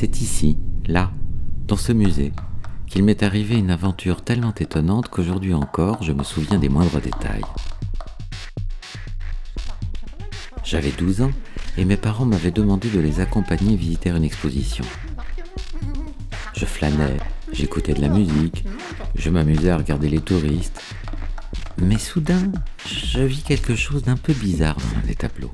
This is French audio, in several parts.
C'est ici, là, dans ce musée, qu'il m'est arrivé une aventure tellement étonnante qu'aujourd'hui encore, je me souviens des moindres détails. J'avais 12 ans et mes parents m'avaient demandé de les accompagner visiter une exposition. Je flânais, j'écoutais de la musique, je m'amusais à regarder les touristes. Mais soudain, je vis quelque chose d'un peu bizarre dans l'un des tableaux.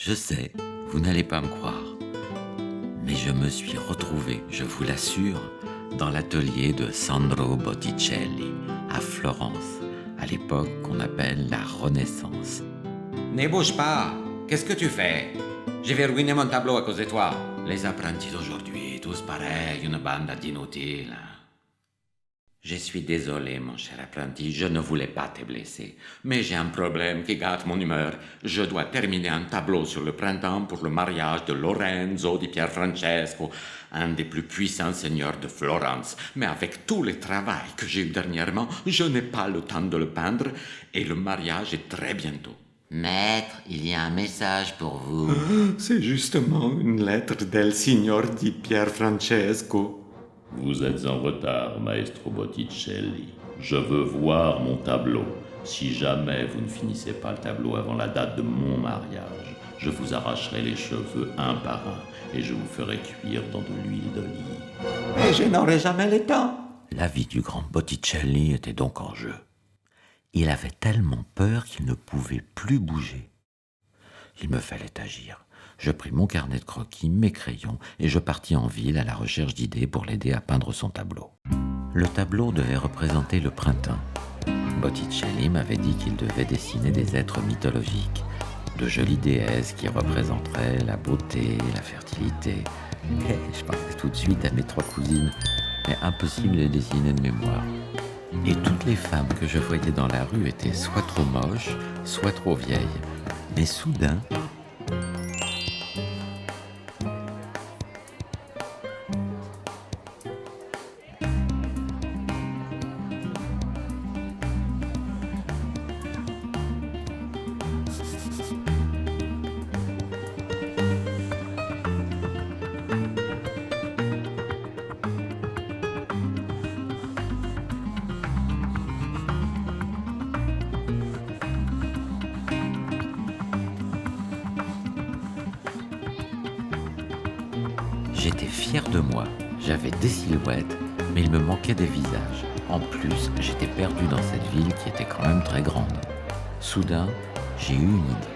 Je sais, vous n'allez pas me croire, mais je me suis retrouvé, je vous l'assure, dans l'atelier de Sandro Botticelli, à Florence, à l'époque qu'on appelle la Renaissance. Ne bouge pas. Qu'est-ce que tu fais? Je vais ruiner mon tableau à cause de toi. Les apprentis d'aujourd'hui, tous pareils, une bande d'inutiles. Je suis désolé, mon cher apprenti, je ne voulais pas te blesser. Mais j'ai un problème qui gâte mon humeur. Je dois terminer un tableau sur le printemps pour le mariage de Lorenzo di Pierfrancesco, un des plus puissants seigneurs de Florence. Mais avec tout le travail que j'ai eu dernièrement, je n'ai pas le temps de le peindre et le mariage est très bientôt. Maître, il y a un message pour vous. C'est justement une lettre del signor di Pierfrancesco. Vous êtes en retard, maestro Botticelli. Je veux voir mon tableau. Si jamais vous ne finissez pas le tableau avant la date de mon mariage, je vous arracherai les cheveux un par un et je vous ferai cuire dans de l'huile d'olive. Mais je n'aurai jamais le temps. La vie du grand Botticelli était donc en jeu. Il avait tellement peur qu'il ne pouvait plus bouger. Il me fallait agir. Je pris mon carnet de croquis, mes crayons, et je partis en ville à la recherche d'idées pour l'aider à peindre son tableau. Le tableau devait représenter le printemps. Botticelli m'avait dit qu'il devait dessiner des êtres mythologiques, de jolies déesses qui représenteraient la beauté, la fertilité. Et je pensais tout de suite à mes 3 cousines, mais impossible de les dessiner de mémoire. Et toutes les femmes que je voyais dans la rue étaient soit trop moches, soit trop vieilles. Mais soudain, j'étais fier de moi. J'avais des silhouettes, mais il me manquait des visages. En plus, j'étais perdu dans cette ville qui était quand même très grande. Soudain, j'ai eu une idée.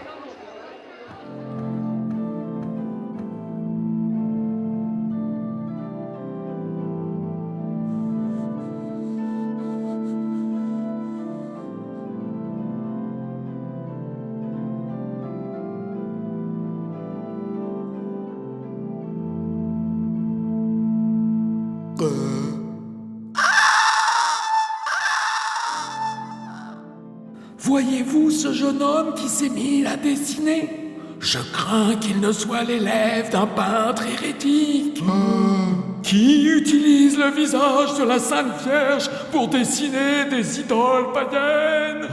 Voyez-vous ce jeune homme qui s'est mis à dessiner? Je crains qu'il ne soit l'élève d'un peintre hérétique qui utilise le visage de la Sainte Vierge pour dessiner des idoles païennes.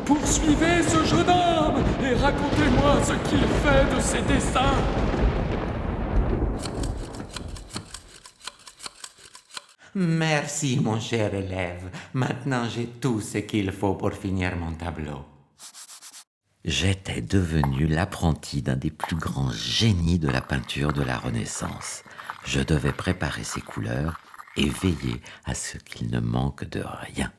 Poursuivez ce jeune homme et racontez-moi ce qu'il fait de ses dessins. Merci, mon cher élève. Maintenant, j'ai tout ce qu'il faut pour finir mon tableau. J'étais devenu l'apprenti d'un des plus grands génies de la peinture de la Renaissance. Je devais préparer ses couleurs et veiller à ce qu'il ne manque de rien.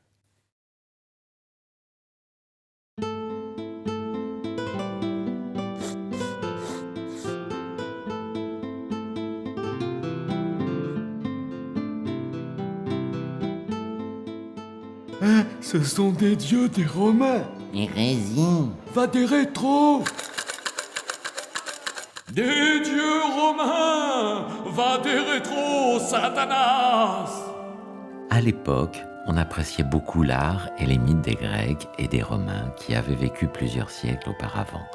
Ce sont des dieux des Romains. Hérésie. Va des rétros. Des dieux romains. Va des rétros, Satanas. À l'époque, on appréciait beaucoup l'art et les mythes des Grecs et des Romains qui avaient vécu plusieurs siècles auparavant.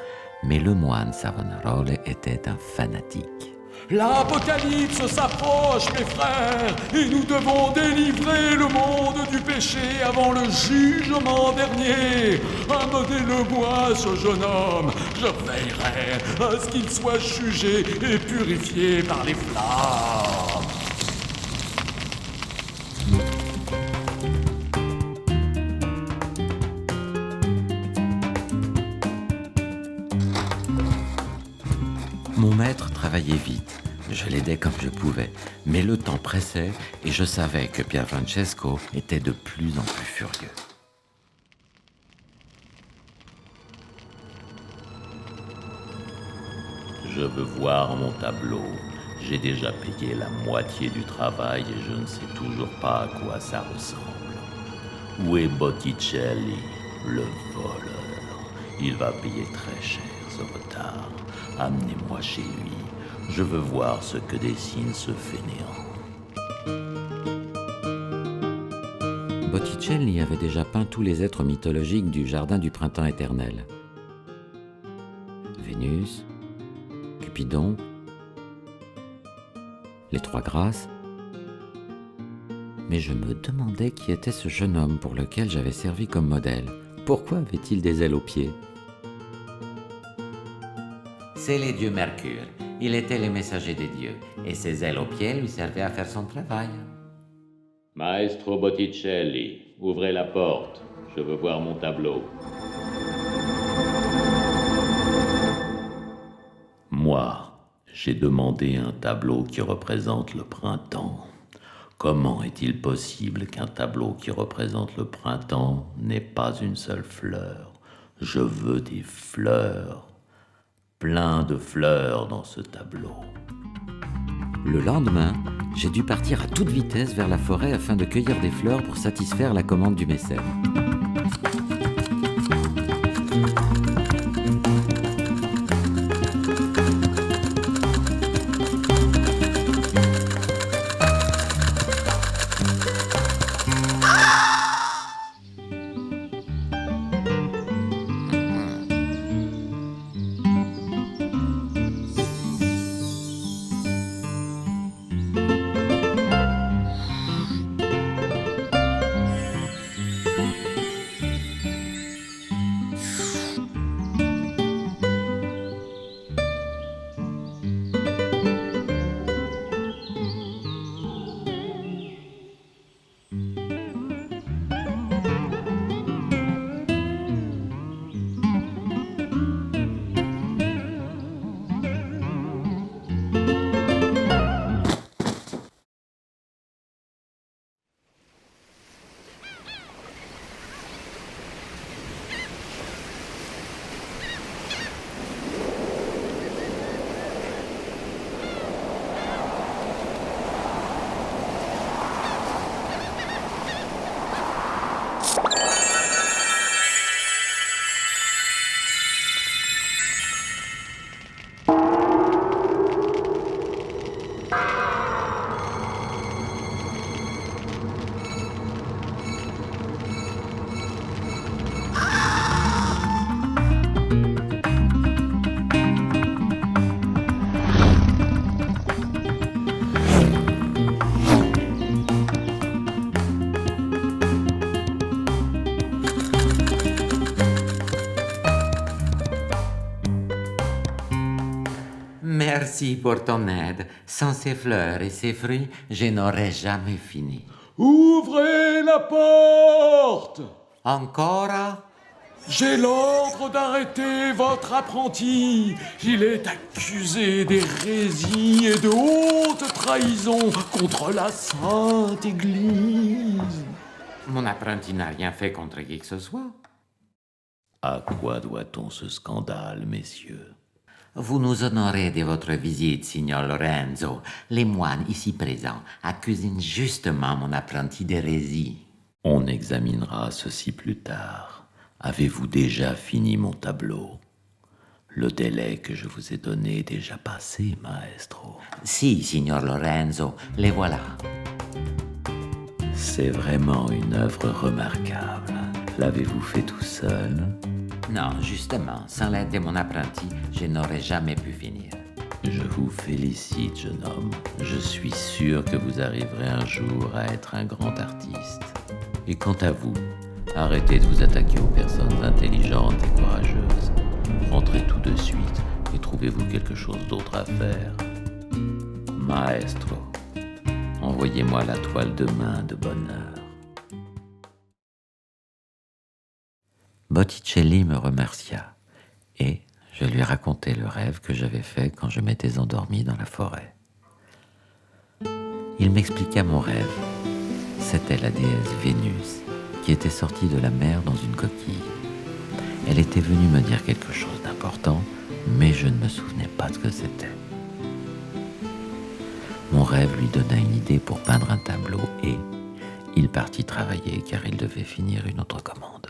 Mais le moine Savonarola était un fanatique. L'Apocalypse s'approche, mes frères, et nous devons délivrer le monde du péché avant le jugement dernier. Amenez-le-moi, ce jeune homme. Je veillerai à ce qu'il soit jugé et purifié par les flammes. Mon maître travaillait vite. Je l'aidais comme je pouvais, mais le temps pressait et je savais que Pierfrancesco était de plus en plus furieux. Je veux voir mon tableau. J'ai déjà payé la moitié du travail et je ne sais toujours pas à quoi ça ressemble. Où est Botticelli, le voleur? Il va payer très cher ce retard. Amenez-moi chez lui. Je veux voir ce que dessine ce fainéant. Botticelli avait déjà peint tous les êtres mythologiques du jardin du printemps éternel. Vénus, Cupidon, les trois grâces. Mais je me demandais qui était ce jeune homme pour lequel j'avais servi comme modèle. Pourquoi avait-il des ailes aux pieds ? C'est les dieux Mercure. Il était le messager des dieux, et ses ailes aux pieds lui servaient à faire son travail. Maestro Botticelli, ouvrez la porte. Je veux voir mon tableau. Moi, j'ai demandé un tableau qui représente le printemps. Comment est-il possible qu'un tableau qui représente le printemps n'ait pas une seule fleur? Je veux des fleurs. Plein de fleurs dans ce tableau. Le lendemain, j'ai dû partir à toute vitesse vers la forêt afin de cueillir des fleurs pour satisfaire la commande du mécène. Merci pour ton aide. Sans ces fleurs et ces fruits, je n'aurais jamais fini. Ouvrez la porte! Encore? J'ai l'ordre d'arrêter votre apprenti. Il est accusé d'hérésie et de haute trahison contre la Sainte Église. Mon apprenti n'a rien fait contre qui que ce soit. À quoi doit-on ce scandale, messieurs? Vous nous honorez de votre visite, signor Lorenzo. Les moines ici présents accusent injustement mon apprenti d'hérésie. On examinera ceci plus tard. Avez-vous déjà fini mon tableau? Le délai que je vous ai donné est déjà passé, maestro. Si, signor Lorenzo, les voilà. C'est vraiment une œuvre remarquable. L'avez-vous fait tout seul? Non, justement, sans l'aide de mon apprenti, je n'aurais jamais pu finir. Je vous félicite, jeune homme. Je suis sûr que vous arriverez un jour à être un grand artiste. Et quant à vous, arrêtez de vous attaquer aux personnes intelligentes et courageuses. Rentrez tout de suite et trouvez-vous quelque chose d'autre à faire. Maestro, envoyez-moi la toile demain de bonne heure. Botticelli me remercia et je lui racontai le rêve que j'avais fait quand je m'étais endormi dans la forêt. Il m'expliqua mon rêve. C'était la déesse Vénus qui était sortie de la mer dans une coquille. Elle était venue me dire quelque chose d'important, mais je ne me souvenais pas de ce que c'était. Mon rêve lui donna une idée pour peindre un tableau et il partit travailler car il devait finir une autre commande.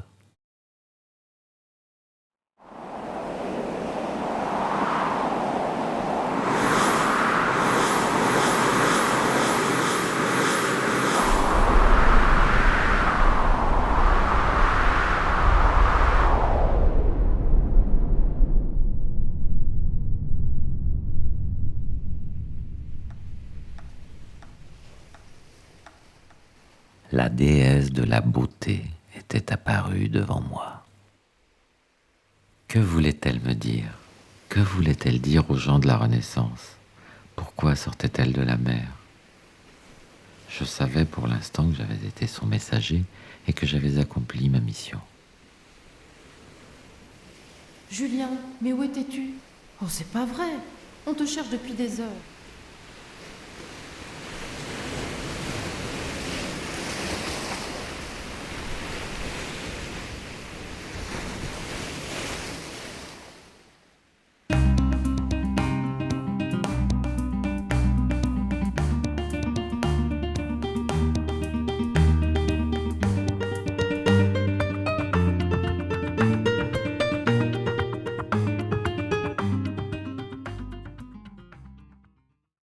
La déesse de la beauté était apparue devant moi. Que voulait-elle me dire? Que voulait-elle dire aux gens de la Renaissance? Pourquoi sortait-elle de la mer? Je savais pour l'instant que j'avais été son messager et que j'avais accompli ma mission. Julien, mais où étais-tu? Oh, c'est pas vrai. On te cherche depuis des heures.